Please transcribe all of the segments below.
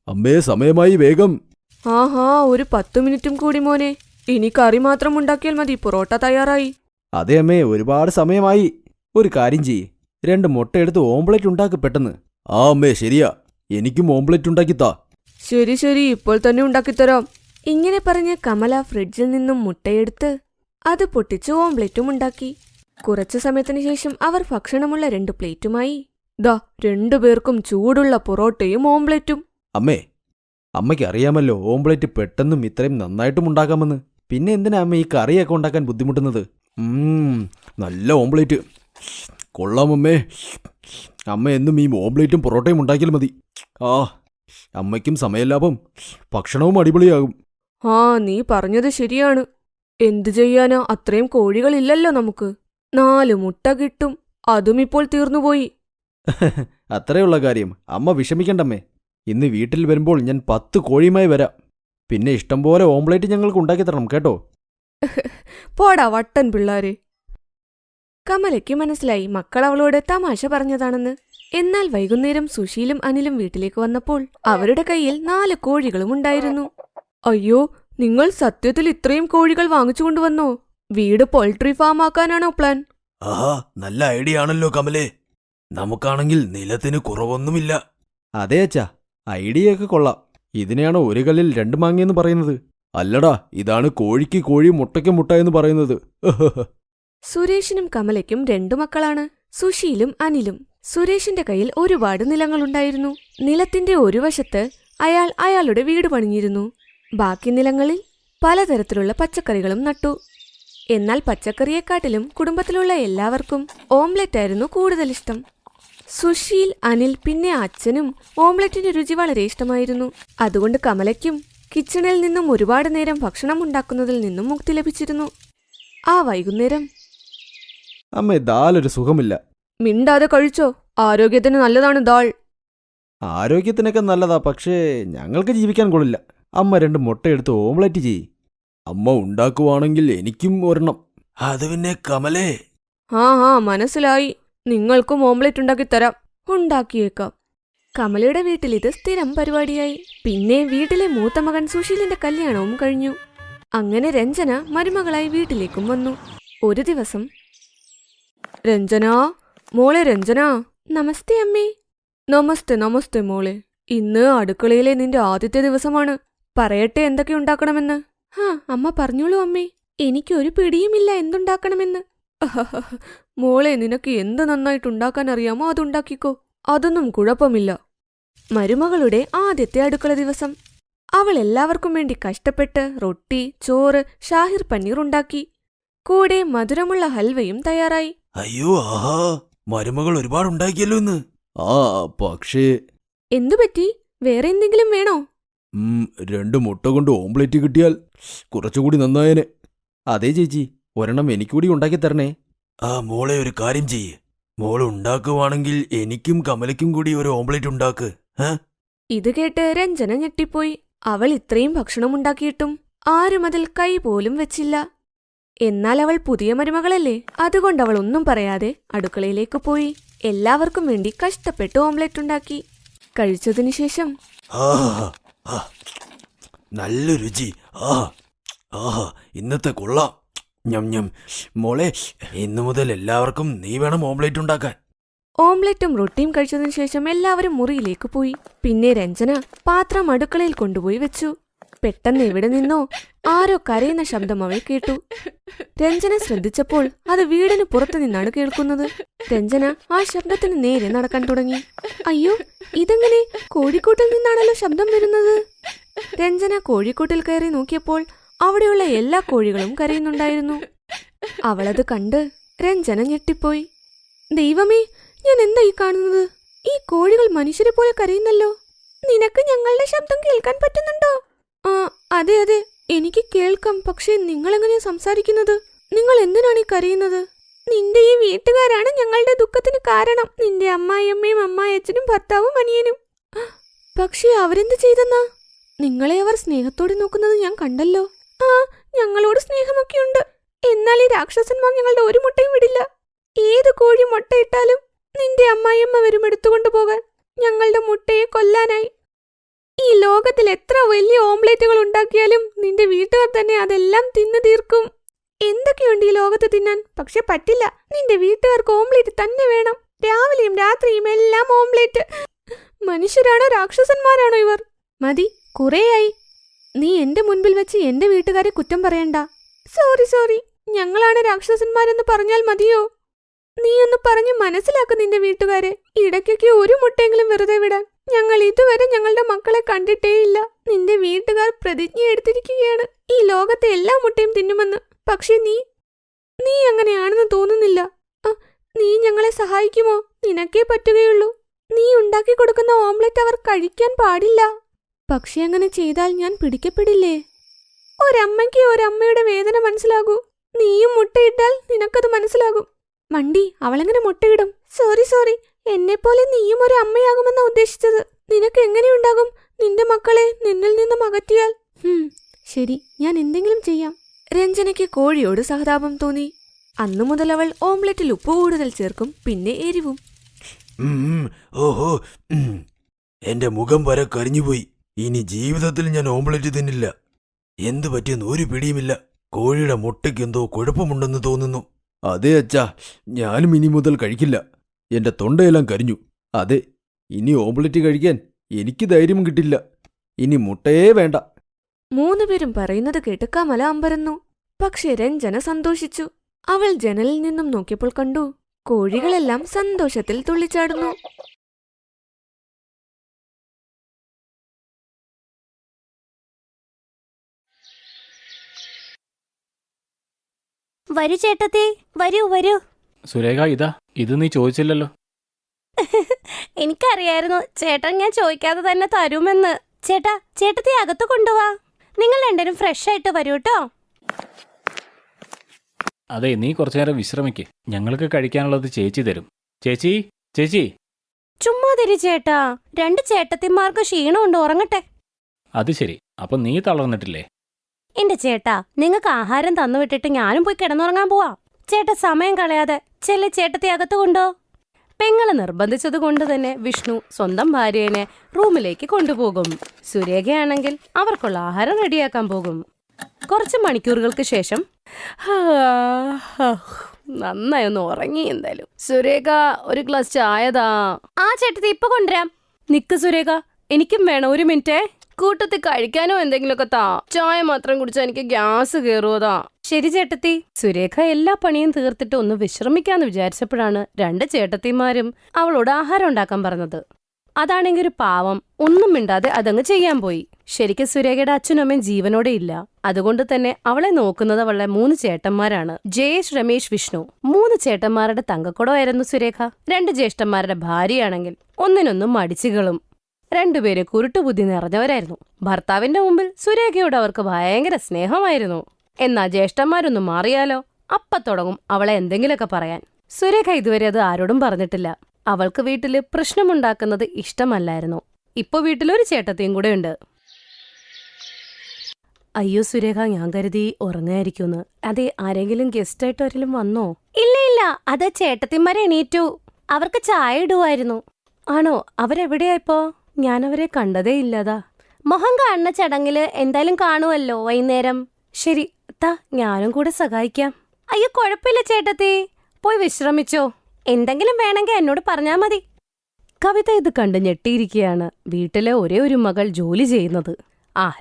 അമ്മേ, സമയമായി, വേഗം. ആഹാ, ഒരു 10 മിനിറ്റും കൂടി മോനെ. ഇനി കറി മാത്രം ഉണ്ടാക്കിയാൽ മതി, പൊറോട്ട തയ്യാറായി. അതെ അമ്മേ, ഒരുപാട് സമയമായി. ഒരു കാര്യം ചെയ്യ്, 2 മുട്ടയെടുത്ത് ഓംപ്ലേറ്റ് ഉണ്ടാക്ക് പെട്ടെന്ന്. ആ അമ്മേ, ശരിയാ. എനിക്കും ഓംപ്ലേറ്റ് ഉണ്ടാക്കിത്താ. ശരി ശരി, ഇപ്പോൾ തന്നെ ഉണ്ടാക്കിത്തരാം. ഇങ്ങനെ പറഞ്ഞ് കമല ഫ്രിഡ്ജിൽ നിന്നും മുട്ടയെടുത്ത് അത് പൊട്ടിച്ച് ഓംപ്ലേറ്റും ഉണ്ടാക്കി. കുറച്ചു സമയത്തിന് ശേഷം അവർ ഭക്ഷണമുള്ള 2 പ്ലേറ്റുമായി ദാ 2 പേർക്കും ചൂടുള്ള പൊറോട്ടയും ഓംപ്ലേറ്റും. അമ്മേ, അമ്മയ്ക്ക് അറിയാമല്ലോ ഓംപ്ലേറ്റ് പെട്ടെന്നും ഇത്രയും നന്നായിട്ടും ഉണ്ടാക്കാമെന്ന്. പിന്നെ എന്തിനാ അമ്മ ഈ കറിയൊക്കെ ഉണ്ടാക്കാൻ ബുദ്ധിമുട്ടുന്നത്? നല്ല ഓംപ്ലേറ്റ്. കൊള്ളാം അമ്മേ. അമ്മ എന്നും ഈ ഓംപ്ലേറ്റും പൊറോട്ടയും ഉണ്ടാക്കിയാൽ മതി. ആ, അമ്മയ്ക്കും സമയലാഭം, ഭക്ഷണവും അടിപൊളിയാകും. ആ, നീ പറഞ്ഞത് ശരിയാണ്. എന്തു ചെയ്യാനാ, അത്രയും കോഴികളില്ലല്ലോ നമുക്ക്. 4 മുട്ട കിട്ടും, അതും ഇപ്പോൾ തീർന്നുപോയി. അത്രയുള്ള കാര്യം. അമ്മ വിഷമിക്കണ്ടമ്മേ. ഇന്ന് വീട്ടിൽ വരുമ്പോൾ ഞാൻ 10 കോഴിയുമായി വരാം. പിന്നെ ഇഷ്ടംപോലെ ഓംപ്ലേറ്റ് ഞങ്ങൾക്ക് ഉണ്ടാക്കി തരണം കേട്ടോ. പോടാ വട്ടൻ പിള്ളാരെ. കമലയ്ക്ക് മനസ്സിലായി മക്കൾ അവളോട് തമാശ പറഞ്ഞതാണെന്ന്. എന്നാൽ വൈകുന്നേരം സുശീലും അനിലും വീട്ടിലേക്ക് വന്നപ്പോൾ അവരുടെ കയ്യിൽ 4 കോഴികളും ഉണ്ടായിരുന്നു. അയ്യോ, നിങ്ങൾ സത്യത്തിൽ ഇത്രയും കോഴികൾ വാങ്ങിച്ചുകൊണ്ടുവന്നോ? വീട് പോൾട്രി ഫാം ആക്കാനാണോ പ്ലാൻ? ആഹാ, നല്ല ഐഡിയ ആണല്ലോ കമലേ. നമുക്കാണെങ്കിൽ നിലത്തിന് കുറവൊന്നുമില്ല. അതെ അച്ഛാ, ഐഡിയയൊക്കെ കൊള്ളാം. ഇതിനെയാണോ ഒരു കല്ലിൽ 2 മാങ്ങയെന്ന് പറയുന്നത്? അല്ലടാ, ഇതാണ് കോഴിക്ക് കോഴി മുട്ടയ്ക്ക് മുട്ട എന്ന് പറയുന്നത്. സുരേഷിനും കമലയ്ക്കും 2 മക്കളാണ്, സുശീലും അനിലും. സുരേഷിന്റെ കയ്യിൽ ഒരുപാട് നിലങ്ങളുണ്ടായിരുന്നു. നിലത്തിന്റെ ഒരു വശത്ത് അയാൾ അയാളുടെ വീട് പണിഞ്ഞിരുന്നു. ബാക്കി നിലങ്ങളിൽ പലതരത്തിലുള്ള പച്ചക്കറികളും നട്ടു. എന്നാൽ പച്ചക്കറിയെക്കാട്ടിലും കുടുംബത്തിലുള്ള എല്ലാവർക്കും ഓംലെറ്റായിരുന്നു കൂടുതൽ ഇഷ്ടം. സുശീൽ, അനിൽ, പിന്നെ അച്ഛനും ഓംലെറ്റിന്റെ രുചി വളരെ ഇഷ്ടമായിരുന്നു. അതുകൊണ്ട് കമലയ്ക്കും കിച്ചണിൽ നിന്നും ഒരുപാട് നേരം ഭക്ഷണം ഉണ്ടാക്കുന്നതിൽ നിന്നും മുക്തി ലഭിച്ചിരുന്നു. ആ വൈകുന്നേരം, അമ്മേ, ദാലൊരു സുഖമില്ല. മിണ്ടാതെ കഴിച്ചോ, ആരോഗ്യത്തിന് നല്ലതാണ് ദാൾ. ആരോഗ്യത്തിനൊക്കെ നല്ലതാ, പക്ഷേ ഞങ്ങൾക്ക് ജീവിക്കാൻ കൊള്ളില്ല. അമ്മ 2 മുട്ടയെടുത്ത് ഓംലെറ്റ് ചെയ്യ്. അമ്മ ഉണ്ടാക്കുവാണെങ്കിൽ എനിക്കും ഒരെണ്ണം. അത് പിന്നെ കമലേ. ആ, മനസ്സിലായി. നിങ്ങൾക്കും ഓംലെറ്റ് ഉണ്ടാക്കി തരാം. ഉണ്ടാക്കിയേക്കാം. കമലയുടെ വീട്ടിൽ ഇത് സ്ഥിരം പരിപാടിയായി. പിന്നെ വീട്ടിലെ മൂത്ത മകൻ സുശീലിന്റെ കല്യാണവും കഴിഞ്ഞു. അങ്ങനെ രഞ്ജന മരുമകളായി വീട്ടിലേക്കും വന്നു. ഒരു ദിവസം, രഞ്ജന, മോളെ രഞ്ജന. നമസ്തേ അമ്മേ. നമസ്തേ മോളെ. ഇന്ന് അടുക്കളയിലെ നിന്റെ ആദ്യത്തെ ദിവസമാണ്. പറയട്ടെ എന്തൊക്കെ ഉണ്ടാക്കണമെന്ന്. അമ്മ പറഞ്ഞോളൂ അമ്മേ. എനിക്കൊരു പിടിയുമില്ല എന്തുണ്ടാക്കണമെന്ന്. മോളെ, നിനക്ക് എന്ത് നന്നായിട്ടുണ്ടാക്കാൻ അറിയാമോ അതുണ്ടാക്കിക്കോ, അതൊന്നും കുഴപ്പമില്ല. മരുമകളുടെ ആദ്യത്തെ അടുക്കള ദിവസം. അവൾ എല്ലാവർക്കും വേണ്ടി കഷ്ടപ്പെട്ട് റൊട്ടി, ചോറ്, ഷാഹിർ പനീർ ഉണ്ടാക്കി. കൂടെ മധുരമുള്ള ഹൽവയും തയ്യാറായി. അയ്യോ, ആഹാ, മരുമകൾ ഒരുപാട് ഉണ്ടാക്കിയല്ലോ ഇന്ന്. പക്ഷേ. എന്തുപറ്റി? വേറെ എന്തെങ്കിലും വേണോ? 2 മുട്ട കൊണ്ട് ഓംപ്ലേറ്റ് കിട്ടിയാൽ കുറച്ചുകൂടി നന്നായേനെ. അതെ ചേച്ചി, ഒരെണ്ണം എനിക്കൂടി ഉണ്ടാക്കി തരണേ. മോളെ, ഒരു കാര്യം ചെയ്യ്. മോള് ഉണ്ടാക്കുവാണെങ്കിൽ എനിക്കും കമലയ്ക്കും കൂടി ഒരു ഓംപ്ലേറ്റ് ഉണ്ടാക്ക്. ഇത് കേട്ട് രഞ്ജന ഞെട്ടിപ്പോയി. അവൾ ഇത്രയും ഭക്ഷണം ഉണ്ടാക്കിയിട്ടും ആരും അതിൽ കൈ പോലും വെച്ചില്ല. എന്നാൽ അവൾ പുതിയ മരുമകളല്ലേ, അതുകൊണ്ട് അവൾ ഒന്നും പറയാതെ അടുക്കളയിലേക്ക് പോയി എല്ലാവർക്കും വേണ്ടി കഷ്ടപ്പെട്ട് ഓംലെറ്റ് ഉണ്ടാക്കി. കഴിച്ചതിനു ശേഷം, നല്ല രുചി. ഇന്നത്തെ കൊള്ളാം. മോളെ, ഇന്നു മുതൽ എല്ലാവർക്കും നീ വേണം ഓംപ്ലേറ്റ് ഉണ്ടാക്കാൻ. ഓംലെറ്റും റൊട്ടിയും കഴിച്ചതിനു ശേഷം എല്ലാവരും മുറിയിലേക്ക് പോയി. പിന്നെ രഞ്ജന പാത്രം അടുക്കളയിൽ കൊണ്ടുപോയി വെച്ചു. പെട്ടെന്ന് എവിടെ നിന്നോ ആരോ കരയുന്ന ശബ്ദം അവൾ കേട്ടു. രഞ്ജന ശ്രദ്ധിച്ചപ്പോൾ അത് വീടിന് പുറത്തു നിന്നാണ് കേൾക്കുന്നത്. രഞ്ജന ആ ശബ്ദത്തിന് നേരെ നടക്കാൻ തുടങ്ങി. അയ്യോ, ഇതെങ്ങനെ? കോഴിക്കോട്ടിൽ നിന്നാണല്ലോ ശബ്ദം വരുന്നത്. രഞ്ജന കോഴിക്കോട്ടിൽ കയറി നോക്കിയപ്പോൾ അവിടെയുള്ള എല്ലാ കോഴികളും കരയുന്നുണ്ടായിരുന്നു. അവളത് കണ്ട് രഞ്ജന ഞെട്ടിപ്പോയി. ദൈവമേ, ഞാൻ എന്താ ഈ കാണുന്നത്? ഈ കോഴികൾ മനുഷ്യരെ പോലെ കരയുന്നല്ലോ. നിനക്ക് ഞങ്ങളുടെ ശബ്ദം കേൾക്കാൻ പറ്റുന്നുണ്ടോ? അതെ, എനിക്ക് കേൾക്കാം. പക്ഷേ നിങ്ങളെങ്ങനെയാ സംസാരിക്കുന്നത്? നിങ്ങൾ എന്തിനാണ് ഈ കരയുന്നത്? നിന്റെ ഈ വീട്ടുകാരാണ് ഞങ്ങളുടെ ദുഃഖത്തിന് കാരണം. നിന്റെ അമ്മായിയമ്മയും അമ്മായച്ഛനും ഭർത്താവും അനിയനും. പക്ഷേ അവരെന്ത് ചെയ്തെന്നാ? നിങ്ങളെ അവർ സ്നേഹത്തോടെ നോക്കുന്നത് ഞാൻ കണ്ടല്ലോ. ഞങ്ങളോട് സ്നേഹമൊക്കെയുണ്ട്. എന്നാൽ ഈ രാക്ഷസന്മാർ ഞങ്ങളുടെ ഒരു മുട്ടയും വിടില്ല. ഏത് കോഴി മുട്ടയിട്ടാലും നിന്റെ അമ്മായിയമ്മ വരും എടുത്തുകൊണ്ടു പോകാൻ, ഞങ്ങളുടെ മുട്ടയെ കൊല്ലാനായി. ഈ ലോകത്തിൽ എത്ര വലിയ ഓംലെറ്റുകൾ ഉണ്ടാക്കിയാലും നിന്റെ വീട്ടുകാർ തന്നെ അതെല്ലാം തിന്നു തീർക്കും. എന്തൊക്കെയുണ്ട് ഈ ലോകത്ത് തിന്നാൻ, പക്ഷെ പറ്റില്ല. നിന്റെ വീട്ടുകാർക്ക് ഓംലെറ്റ് തന്നെ വേണം. രാവിലെയും രാത്രിയും എല്ലാം ഓംലെറ്റ്. മനുഷ്യരാണോ രാക്ഷസന്മാരാണോ ഇവർ? മതി, കുറേയായി. നീ എന്റെ മുൻപിൽ വെച്ച് എന്റെ വീട്ടുകാരെ കുറ്റം പറയണ്ട. സോറി, ഞങ്ങളാണ് രാക്ഷസന്മാരെന്ന് പറഞ്ഞാൽ മതിയോ? നീ ഒന്ന് പറഞ്ഞ് മനസ്സിലാക്ക് നിന്റെ വീട്ടുകാരെ. ഇടയ്ക്കൊക്കെ ഒരു മുട്ടെങ്കിലും വെറുതെ വിടാൻ. ഞങ്ങൾ ഇതുവരെ ഞങ്ങളുടെ മക്കളെ കണ്ടിട്ടേയില്ല. നിന്റെ വീട്ടുകാർ പ്രതിജ്ഞ എടുത്തിരിക്കുകയാണ് ഈ ലോകത്തെ എല്ലാ മുട്ടയും തിന്നുമെന്ന്. പക്ഷെ നീ അങ്ങനെയാണെന്ന് തോന്നുന്നില്ല. നീ ഞങ്ങളെ സഹായിക്കുമോ? നിനക്കേ പറ്റുകയുള്ളൂ. നീ ഉണ്ടാക്കി കൊടുക്കുന്ന ഓംലെറ്റ് അവർ കഴിക്കാൻ പാടില്ല. പക്ഷെ അങ്ങനെ ചെയ്താൽ ഞാൻ പിടിക്കപ്പെടില്ലേ? ഒരമ്മയ്ക്ക് ഒരമ്മയുടെ വേദന മനസ്സിലാകൂ. നീയും മുട്ടയിട്ടാൽ നിനക്കത് മനസ്സിലാകും. മണ്ടി, അവളെങ്ങനെ മുട്ടയിടും? സോറി, എന്നെപ്പോലെ നീയും ഒരു അമ്മയാകുമെന്നാ ഉദ്ദേശിച്ചത്. നിനക്ക് എങ്ങനെയുണ്ടാകും നിന്റെ മക്കളെ നിന്നിൽ നിന്നും അകറ്റിയാൽ? ശരി, ഞാൻ എന്തെങ്കിലും ചെയ്യാം. രഞ്ജനയ്ക്ക് കോഴിയോട് സഹതാപം തോന്നി. അന്നു മുതൽ അവൾ ഓംലെറ്റിൽ ഉപ്പ് കൂടുതൽ ചേർക്കും, പിന്നെ എരിവും. ഓഹോ, എന്റെ മുഖം വരെ കരിഞ്ഞുപോയി. ഇനി ജീവിതത്തിൽ ഞാൻ ഓംലെറ്റ് തിന്നില്ല. എന്തു പറ്റിയെന്ന് ഒരു പിടിയുമില്ല. കോഴിയുടെ മുട്ടയ്ക്ക് എന്തോ കുഴപ്പമുണ്ടെന്ന് തോന്നുന്നു. അതെ അച്ഛാ, ഞാനും ഇനി മുതൽ കഴിക്കില്ല. എന്റെ തൊണ്ടയെല്ലാം കരിഞ്ഞു. അതെ, ഇനി ഓംലെറ്റ് കഴിക്കാൻ എനിക്ക് ധൈര്യം കിട്ടില്ല. ഇനി മുട്ടയേ വേണ്ട. 3 പേരും പറയുന്നത് കേട്ട് കമല അമ്പരന്നു. പക്ഷെ രഞ്ജന സന്തോഷിച്ചു. അവൾ ജനലിൽ നിന്നും നോക്കിയപ്പോൾ കണ്ടു കോഴികളെല്ലാം സന്തോഷത്തിൽ തുള്ളിച്ചാടുന്നു. വരൂ ചേട്ടത്തി, വരൂ. സുരേഖ, ഇത് നീ ചോദിച്ചില്ലല്ലോ. എനിക്കറിയായിരുന്നു ചേട്ടൻ ഞാൻ ചോദിക്കാതെ തന്നെ തരുമെന്ന്. ചേട്ടത്തി അകത്ത് കൊണ്ടുപോവാ. നിങ്ങൾ രണ്ടും ഫ്രഷ് ആയിട്ട് വരൂ കേട്ടോ. അതെ, നീ കുറച്ചു നേരം വിശ്രമിക്ക്. ഞങ്ങൾക്ക് കഴിക്കാനുള്ളത് ചേച്ചി തരും. ചേച്ചി. ചുമ്മാ തരി ചേട്ടാ. 2 ചേട്ടത്തിമാർക്ക് ക്ഷീണമുണ്ട്, ഉറങ്ങട്ടെ. അത് ശരി, അപ്പൊ നീ തളർന്നിട്ടില്ലേ? എന്റെ ചേട്ടാ, നിങ്ങൾക്ക് ആഹാരം തന്നു വിട്ടിട്ട് ഞാനും പോയി കിടന്നുറങ്ങാൻ പോവാ. ചേട്ടാ സമയം കളയാതെ ചെല്ലി ചേട്ടത്തി അകത്ത് കൊണ്ടോ. പെങ്ങളെ നിർബന്ധിച്ചത് കൊണ്ട് തന്നെ വിഷ്ണു സ്വന്തം ഭാര്യേനെ റൂമിലേക്ക് കൊണ്ടുപോകും. സുരേഖയാണെങ്കിൽ അവർക്കുള്ള ആഹാരം റെഡിയാക്കാൻ പോകും. കുറച്ച് മണിക്കൂറുകൾക്ക് ശേഷം നന്നായി ഒന്ന് ഉറങ്ങി. എന്തായാലും സുരേഖ, ഒരു ഗ്ലാസ് ചായതാ. ആ ചേട്ടത്തി ഇപ്പൊ കൊണ്ടുവരാം. നിക്ക് സുരേഖ, എനിക്കും വേണം. 1 മിനിറ്റേ. കൂട്ടത്തിൽ കഴിക്കാനോ എന്തെങ്കിലുമൊക്കെ താ. ചായ മാത്രം കുടിച്ചാൽ എനിക്ക് ഗ്യാസ് കയറുവതാ. ശരി ചേട്ടത്തി. സുരേഖ എല്ലാ പണിയും തീർത്തിട്ട് ഒന്ന് വിശ്രമിക്കാന്ന് വിചാരിച്ചപ്പോഴാണ് 2 ചേട്ടത്തിമാരും അവളോട് ആഹാരം ഉണ്ടാക്കാൻ പറഞ്ഞത്. അതാണെങ്കിൽ ഒരു പാവം ഒന്നും മിണ്ടാതെ അതങ്ങ് ചെയ്യാൻ പോയി. ശരിക്കും സുരേഖയുടെ അച്ഛനും അമ്മയും ജീവനോടെ ഇല്ല. അതുകൊണ്ട് തന്നെ അവളെ നോക്കുന്നത് അവളുടെ 3 ചേട്ടന്മാരാണ്. ജയേഷ്, രമേശ്, വിഷ്ണു. 3 ചേട്ടന്മാരുടെ തങ്കക്കുടമായിരുന്നു സുരേഖ. 2 ജ്യേഷ്ഠന്മാരുടെ ഭാര്യയാണെങ്കിൽ ഒന്നിനൊന്നും മടിച്ചുകളും. 2 പേര് കുരുട്ടുബുദ്ധി നിറഞ്ഞവരായിരുന്നു. ഭർത്താവിന്റെ മുമ്പിൽ സുരേഖയോട് അവർക്ക് ഭയങ്കര സ്നേഹമായിരുന്നു. എന്നാ ജ്യേഷ്ഠന്മാരൊന്നും മാറിയാലോ അപ്പ തുടങ്ങും അവളെ എന്തെങ്കിലുമൊക്കെ പറയാൻ. സുരേഖ ഇതുവരെ അത് ആരോടും പറഞ്ഞിട്ടില്ല. അവൾക്ക് വീട്ടില് പ്രശ്നമുണ്ടാക്കുന്നത് ഇഷ്ടമല്ലായിരുന്നു. ഇപ്പൊ വീട്ടിലൊരു ചേട്ടത്തിയും കൂടെ ഉണ്ട്. അയ്യോ സുരേഖ, ഞാൻ കരുതി ഉറങ്ങായിരിക്കുന്ന്. അതെ, ആരെങ്കിലും ഗസ്റ്റായിട്ട് ആരെങ്കിലും വന്നോ? ഇല്ല, അത് ചേട്ടത്തിമാരെ എണീറ്റു. അവർക്ക് ചായ ഇടുവായിരുന്നു. ആണോ? അവരെവിടെയായിപ്പോ? ഞാനവരെ കണ്ടതേ ഇല്ലതാ. മുഖം കാണുന്ന ചടങ്ങില് എന്തായാലും കാണുമല്ലോ വൈകുന്നേരം. ശരി, ഞാനും കൂടെ സഹായിക്കാം. അയ്യോ കുഴപ്പമില്ല ചേട്ടത്തി, പോയി വിശ്രമിച്ചോ. എന്തെങ്കിലും വേണമെങ്കിൽ എന്നോട് പറഞ്ഞാ മതി. കവിത ഇത് കണ്ട് ഞെട്ടിയിരിക്കുകയാണ്. വീട്ടിലെ ഒരേ ഒരു മകൾ ജോലി ചെയ്യുന്നത്.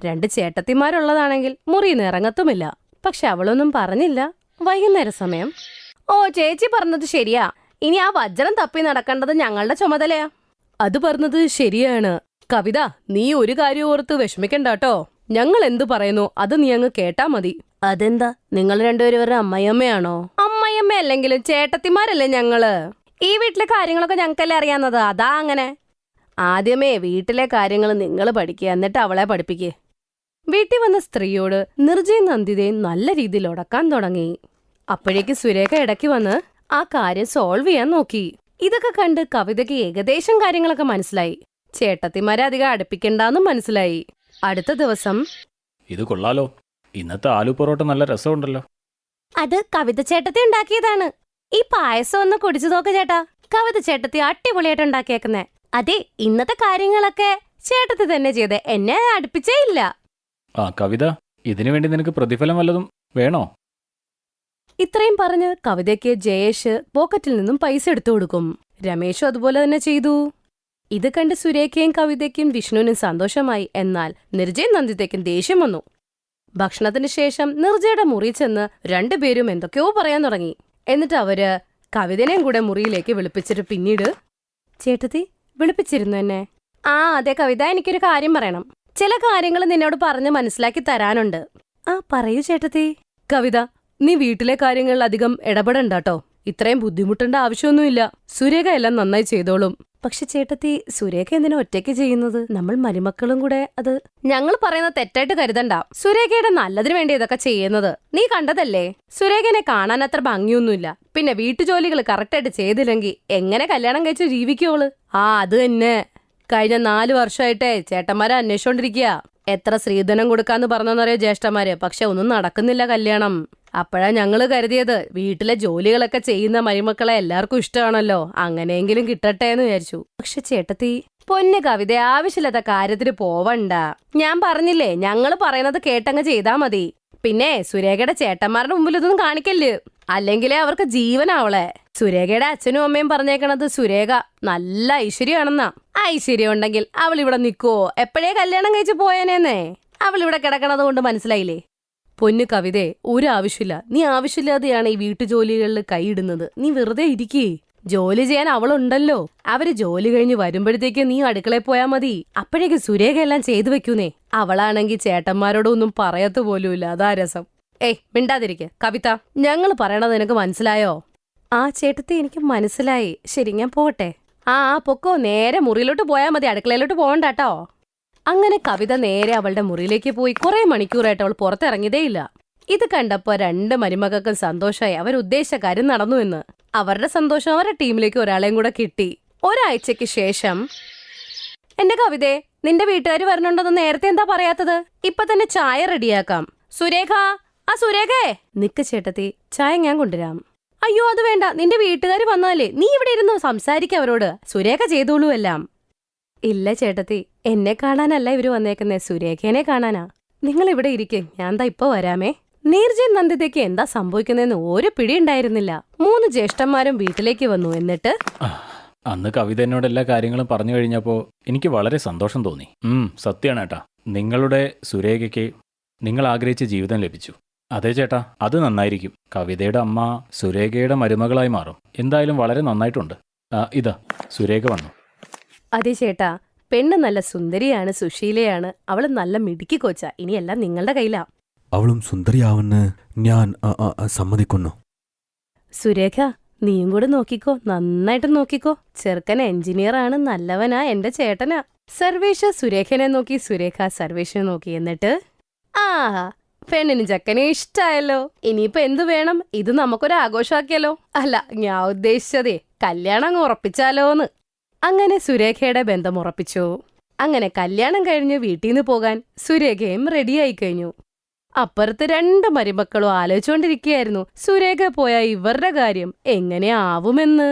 2 ചേട്ടത്തിമാരുള്ളതാണെങ്കിൽ മുറിയിൽ നിന്ന് ഇറങ്ങത്തുമില്ല. പക്ഷെ അവളൊന്നും പറഞ്ഞില്ല. വൈകുന്നേര സമയം. ഓ, ചേച്ചി പറഞ്ഞത് ശരിയാ. ഇനി ആ വജ്രം തപ്പി നടക്കേണ്ടത് ഞങ്ങളുടെ ചുമതലയാ. അത് പറഞ്ഞത് ശരിയാണ്. കവിത, നീ ഒരു കാര്യം ഓർത്ത് വിഷമിക്കണ്ടാട്ടോ. ഞങ്ങൾ എന്തു പറയുന്നു അത് നീ അങ്ങ് കേട്ടാ മതി. അതെന്താ, നിങ്ങൾ 2 പേരും അമ്മയമ്മയാണോ? അമ്മയമ്മ അല്ലെങ്കിലും ചേട്ടത്തിമാരല്ലേ ഞങ്ങള്. ഈ വീട്ടിലെ കാര്യങ്ങളൊക്കെ ഞങ്ങൾക്കല്ലേ അറിയാവുന്നത്. അതാ അങ്ങനെ. ആദ്യമേ വീട്ടിലെ കാര്യങ്ങൾ നിങ്ങൾ പഠിക്കുക, എന്നിട്ട് അവളെ പഠിപ്പിക്കേ. വീട്ടിൽ വന്ന സ്ത്രീയോട് നിർജയും നന്ദിതയും നല്ല രീതിയിൽ ഉടക്കാൻ തുടങ്ങി. അപ്പോഴേക്ക് സുരേഖ ഇടയ്ക്ക് വന്ന് ആ കാര്യം സോൾവ് ചെയ്യാൻ നോക്കി. ഇതൊക്കെ കണ്ട് കവിതയ്ക്ക് ഏകദേശം കാര്യങ്ങളൊക്കെ മനസ്സിലായി. ചേട്ടത്തിമാരെ അധികം അടുപ്പിക്കണ്ടെന്നും മനസ്സിലായി. അടുത്ത ദിവസം. ഇത് കൊള്ളാലോ, ഇന്നത്തെ ആലു പൊറോട്ട നല്ല രസമുണ്ടല്ലോ. അത് കവിത ചേട്ടത്തി ഉണ്ടാക്കിയതാണ്. ഈ പായസം ഒന്ന് കുടിച്ചു നോക്ക് ചേട്ടാ. കവിത ചേട്ടത്തി അടിപൊളിയായിട്ട് ഉണ്ടാക്കിയേക്കുന്നേ. അതെ, ഇന്നത്തെ കാര്യങ്ങളൊക്കെ ചേട്ടത്തി തന്നെ ചെയ്തേ, എന്നെ അടുപ്പിച്ചേ ഇല്ല. ആ കവിത, ഇതിനു വേണ്ടി നിനക്ക് പ്രതിഫലം വല്ലതും വേണോ? ഇത്രയും പറഞ്ഞ് കവിതയ്ക്ക് ജയേഷ് പോക്കറ്റിൽ നിന്നും പൈസ എടുത്തു കൊടുക്കും. രമേശും അതുപോലെ തന്നെ ചെയ്തു. ഇത് കണ്ട് സുരേഖയും കവിതയ്ക്കും വിഷ്ണുവിനും സന്തോഷമായി. എന്നാൽ നിർജയും നന്ദിതയ്ക്കും ദേഷ്യം വന്നു. ഭക്ഷണത്തിന് ശേഷം നിർജയുടെ മുറി ചെന്ന് രണ്ടുപേരും എന്തൊക്കെയോ പറയാൻ തുടങ്ങി. എന്നിട്ട് അവര് കവിതനെയും കൂടെ മുറിയിലേക്ക് വിളിപ്പിച്ചിട്ട് പിന്നീട്, ചേട്ടത്തി വിളിപ്പിച്ചിരുന്നു എന്നെ? ആ അതെ കവിത, എനിക്കൊരു കാര്യം പറയണം. ചില കാര്യങ്ങൾ നിന്നോട് പറഞ്ഞ് മനസ്സിലാക്കി തരാനുണ്ട്. ആ പറയൂ ചേട്ടത്തി. കവിത, നീ വീട്ടിലെ കാര്യങ്ങളിൽ അധികം ഇടപെടണ്ടാട്ടോ. ഇത്രയും ബുദ്ധിമുട്ടേണ്ട ആവശ്യമൊന്നുമില്ല. സുരേഖ എല്ലാം നന്നായി ചെയ്തോളും. പക്ഷെ ചേട്ടത്തി, സുരേഖ എന്തിനാ ഒറ്റയ്ക്ക് ചെയ്യുന്നത്? നമ്മൾ മരുമക്കളും കൂടെ അത്... ഞങ്ങൾ പറയുന്നത് തെറ്റായിട്ട് കരുതണ്ട. സുരേഖയുടെ നല്ലതിനു വേണ്ടി ഇതൊക്കെ ചെയ്യുന്നത്. നീ കണ്ടതല്ലേ, സുരേഖനെ കാണാൻ അത്ര ഭംഗിയൊന്നുമില്ല. പിന്നെ വീട്ടുജോലികൾ കറക്റ്റായിട്ട് ചെയ്തില്ലെങ്കിൽ എങ്ങനെ കല്യാണം കഴിച്ച് ജീവിക്കോള്? ആ അത് തന്നെ. കഴിഞ്ഞ 4 വർഷമായിട്ടേ ചേട്ടന്മാരെ അന്വേഷിച്ചോണ്ടിരിക്കുക. എത്ര സ്ത്രീധനം കൊടുക്കാന്ന് പറഞ്ഞെന്നറിയോ ജ്യേഷ്ഠന്മാര്. പക്ഷെ ഒന്നും നടക്കുന്നില്ല കല്യാണം. അപ്പോഴാ ഞങ്ങള് കരുതിയത് വീട്ടിലെ ജോലികളൊക്കെ ചെയ്യുന്ന മരുമക്കളെ എല്ലാവർക്കും ഇഷ്ടമാണല്ലോ, അങ്ങനെയെങ്കിലും കിട്ടട്ടെ എന്ന് വിചാരിച്ചു. പക്ഷെ ചേട്ടത്തി... പൊന്നു കവിത, ആവശ്യമില്ലാത്ത കാര്യത്തിന് പോവണ്ട. ഞാൻ പറഞ്ഞില്ലേ, ഞങ്ങള് പറയുന്നത് കേട്ടങ്ങ് ചെയ്താ മതി. പിന്നെ സുരേഖയുടെ ചേട്ടന്മാരുടെ മുമ്പിൽ ഇതൊന്നും കാണിക്കല്ല്, അല്ലെങ്കിലേ അവർക്ക് ജീവനാവളെ. സുരേഖയുടെ അച്ഛനും അമ്മയും പറഞ്ഞേക്കണത് സുരേഖ നല്ല ഐശ്വര്യമാണെന്നാ. ഐശ്വര്യം ഉണ്ടെങ്കിൽ അവൾ ഇവിടെ നിൽക്കുവോ? എപ്പോഴേ കല്യാണം കഴിച്ച് പോയേനേന്നേ. അവൾ ഇവിടെ കിടക്കണത് കൊണ്ട് മനസ്സിലായില്ലേ? പൊന്നു കവിതേ, ഒരു ആവശ്യമില്ല. നീ ആവശ്യമില്ലാതെയാണ് ഈ വീട്ടുജോലികളിൽ കൈയിടുന്നത്. നീ വെറുതെ ഇരിക്കേ. ജോലി ചെയ്യാൻ അവളുണ്ടല്ലോ. അവര് ജോലി കഴിഞ്ഞ് വരുമ്പോഴത്തേക്ക് നീ അടുക്കളയിൽ പോയാ മതി. അപ്പോഴേക്ക് സുരേഖ എല്ലാം ചെയ്തു വെക്കൂന്നേ. അവളാണെങ്കിൽ ചേട്ടന്മാരോടൊന്നും പറയത്തു പോലുമില്ല. അതാ രസം. ഏയ് മിണ്ടാതിരിക്കെ കവിത, ഞങ്ങൾ പറയണത് നിനക്ക് മനസ്സിലായോ? ആ ചേട്ടത്തി, എനിക്ക് മനസ്സിലായി. ശരി, ഞാൻ പോകട്ടെ. ആ പൊക്കോ, നേരെ മുറിയിലോട്ട് പോയാൽ മതി, അടുക്കളയിലോട്ട് പോകണ്ടാട്ടോ. അങ്ങനെ കവിത നേരെ അവളുടെ മുറിയിലേക്ക് പോയി. കുറെ മണിക്കൂറായിട്ട് അവൾ പുറത്തിറങ്ങിയതേയില്ല. ഇത് കണ്ടപ്പോ 2 മരുമകൾക്കും സന്തോഷമായി. അവരുദ്ദേശിച്ച കാര്യം നടന്നു എന്ന്. അവരുടെ സന്തോഷം അവരുടെ ടീമിലേക്ക് ഒരാളെയും കൂടെ കിട്ടി. ഒരാഴ്ചക്ക് ശേഷം, എന്റെ കവിതേ, നിന്റെ വീട്ടുകാർ വരണുണ്ടെന്ന് നേരത്തെ എന്താ പറയാത്തത്? ഇപ്പൊ തന്നെ ചായ റെഡിയാക്കാം. സുരേഖ, ആ സുരേഖേ. നിക്ക് ചേട്ടത്തി, ചായ ഞാൻ കൊണ്ടുവരാം. അയ്യോ അത് വേണ്ട, നിന്റെ വീട്ടുകാർ വന്നാലേ. നീ ഇവിടെ ഇരുന്നു സംസാരിക്ക അവരോട്. സുരേഖ ചെയ്തോളൂ എല്ലാം. ഇല്ല ചേട്ടത്തി, എന്നെ കാണാനല്ല ഇവര് വന്നേക്കുന്നേ, സുരേഖേനെ കാണാനാ. നിങ്ങൾ ഇവിടെ ഇരിക്കേ, ഞാൻ ദാ ഇപ്പൊ വരാമേ. നീർജൻ നന്ദിതയ്ക്ക് എന്താ സംഭവിക്കുന്നതെന്ന് ഒരു പിടിയുണ്ടായിരുന്നില്ല. 3 ജ്യേഷ്ഠന്മാരും വീട്ടിലേക്ക് വന്നു. എന്നിട്ട് അന്ന് കവിത എന്നോട് എല്ലാ കാര്യങ്ങളും പറഞ്ഞു കഴിഞ്ഞപ്പോൾ എനിക്ക് വളരെ സന്തോഷം തോന്നി. സത്യമാണ് ഏട്ടാ, നിങ്ങളുടെ സുരേഖയ്ക്ക് നിങ്ങൾ ആഗ്രഹിച്ച ജീവിതം ലഭിച്ചു. അതെ ചേട്ടാ, അത് നന്നായിരിക്കും. കവിതയുടെ അമ്മ സുരേഖയുടെ മരുമകളായി മാറും. എന്തായാലും വളരെ നന്നായിട്ടുണ്ട്. ഇതാ സുരേഖ വന്നു. അതെ ചേട്ടാ, പെണ്ണ് നല്ല സുന്ദരിയാണ്, സുശീലയാണ്. അവള് നല്ല മിടുക്കി കൊച്ച. ഇനിയെല്ലാം നിങ്ങളുടെ കയ്യിലാ. അവളും സുന്ദരിയാവെന്ന് ഞാൻ സമ്മതിക്കുന്നു. സുരേഖ, നീയും കൂടെ നോക്കിക്കോ, നന്നായിട്ട് നോക്കിക്കോ. ചെറുക്കൻ എഞ്ചിനീയർ ആണ്, നല്ലവനാ, എന്റെ ചേട്ടനാ. സർവേഷ് സുരേഖനെ നോക്കി, സുരേഖ സർവേഷിനെ നോക്കി. എന്നിട്ട് പെണ്ണിന് ചക്കനെ ഇഷ്ടായല്ലോ. ഇനിയിപ്പോ എന്തു വേണം? ഇത് നമുക്കൊരു ആഘോഷമാക്കിയാലോ? അല്ല, ഞാൻ ഉദ്ദേശിച്ചതേ കല്യാണം അങ്ങ് ഉറപ്പിച്ചാലോന്ന്. അങ്ങനെ സുരേഖയുടെ ബന്ധം ഉറപ്പിച്ചു. അങ്ങനെ കല്യാണം കഴിഞ്ഞ് വീട്ടിൽ നിന്ന് പോകാൻ സുരേഖയും റെഡിയായി കഴിഞ്ഞു. അപ്പുറത്ത് 2 മരുമക്കളും ആലോചിച്ചുകൊണ്ടിരിക്കുകയായിരുന്നു സുരേഖ പോയ ഇവരുടെ കാര്യം എങ്ങനെയാവുമെന്ന്.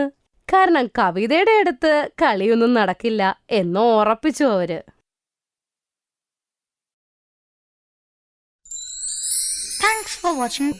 കാരണം കവിതയുടെ അടുത്ത് കളിയൊന്നും നടക്കില്ല എന്നോ ഉറപ്പിച്ചു അവര്. Thanks for watching.